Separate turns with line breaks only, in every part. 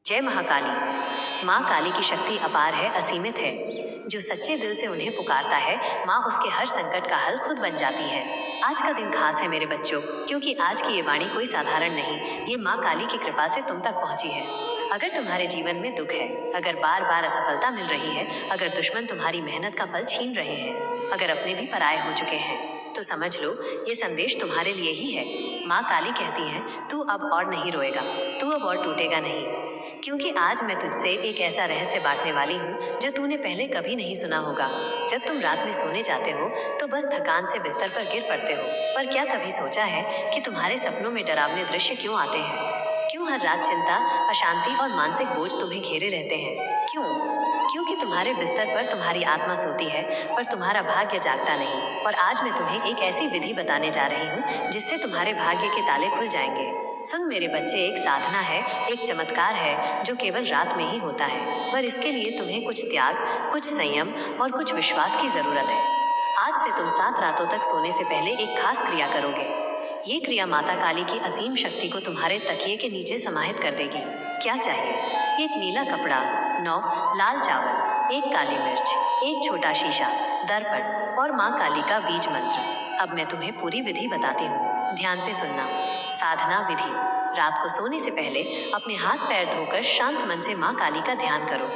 जय महाकाली। माँ काली की शक्ति अपार है, असीमित है। जो सच्चे दिल से उन्हें पुकारता है, माँ उसके हर संकट का हल खुद बन जाती है। आज का दिन खास है मेरे बच्चों, क्योंकि आज की ये वाणी कोई साधारण नहीं, ये माँ काली की कृपा से तुम तक पहुँची है। अगर तुम्हारे जीवन में दुख है, अगर बार बार असफलता मिल रही है, अगर दुश्मन तुम्हारी मेहनत का फल छीन रहे हैं, अगर अपने भी पराये हो चुके हैं, तो समझ लो ये संदेश तुम्हारे लिए ही है। माँ काली कहती है, तू अब और नहीं रोएगा, तू अब और टूटेगा नहीं, क्योंकि आज मैं तुझसे एक ऐसा रहस्य बांटने वाली हूँ जो तूने पहले कभी नहीं सुना होगा। जब तुम रात में सोने जाते हो तो बस थकान से बिस्तर पर गिर पड़ते हो, पर क्या कभी सोचा है कि तुम्हारे सपनों में डरावने दृश्य क्यों आते हैं? क्यों हर रात चिंता, अशांति और मानसिक बोझ तुम्हें घेरे रहते हैं? क्यों? क्योंकि तुम्हारे बिस्तर पर तुम्हारी आत्मा सोती है, पर तुम्हारा भाग्य जागता नहीं। और आज मैं तुम्हें एक ऐसी विधि बताने जा रही हूँ जिससे तुम्हारे भाग्य के ताले खुल जाएंगे। सुन मेरे बच्चे, एक साधना है, एक चमत्कार है जो केवल रात में ही होता है, पर इसके लिए तुम्हें कुछ त्याग, कुछ संयम और कुछ विश्वास की जरूरत है। आज से तुम 7 रातों तक सोने से पहले एक खास क्रिया करोगे। ये क्रिया माता काली की असीम शक्ति को तुम्हारे तकिए के नीचे समाहित कर देगी। क्या चाहिए? एक नीला कपड़ा, 9 लाल चावल, एक काली मिर्च, एक छोटा शीशा, दर्पण और माँ काली का बीज मंत्र। अब मैं तुम्हें पूरी विधि बताती हूँ, ध्यान से सुनना। साधना विधि। रात को सोने से पहले अपने हाथ पैर धोकर शांत मन से माँ काली का ध्यान करो।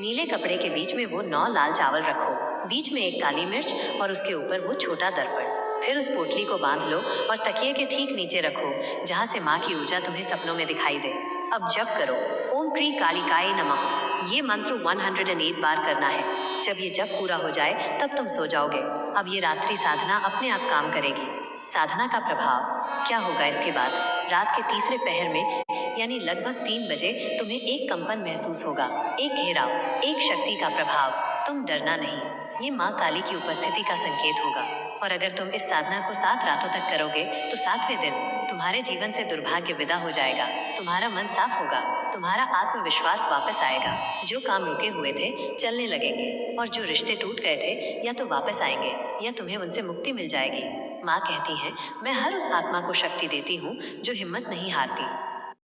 नीले कपड़े के बीच में वो 9 लाल चावल रखो, बीच में एक काली मिर्च और उसके ऊपर वो छोटा दर्पण। फिर उस पोटली को बांध लो और तकिए के ठीक नीचे रखो, जहाँ से माँ की ऊर्जा तुम्हें सपनों में दिखाई दे। अब जप करो, ओम क्री कालिकाय नमः। ये मंत्र 108 बार करना है। जब ये जप पूरा हो जाए तब तुम सो जाओगे। अब ये रात्रि साधना अपने आप काम करेगी। साधना का प्रभाव क्या होगा इसके बाद? रात के तीसरे पहर में यानी लगभग 3 बजे तुम्हें एक कंपन महसूस होगा, एक घेराव, एक शक्ति का प्रभाव। तुम डरना नहीं, ये माँ काली की उपस्थिति का संकेत होगा। और अगर तुम इस साधना को 7 रातों तक करोगे तो 7वें दिन तुम्हारे जीवन से दुर्भाग्य विदा हो जाएगा, तुम्हारा मन साफ होगा, तुम्हारा आत्मविश्वास वापस आएगा, जो काम रुके हुए थे चलने लगेंगे, और जो रिश्ते टूट गए थे या तो वापस आएंगे या तुम्हें उनसे मुक्ति मिल जाएगी। माँ कहती है, मैं हर उस आत्मा को शक्ति देती हूँ जो हिम्मत नहीं हारती,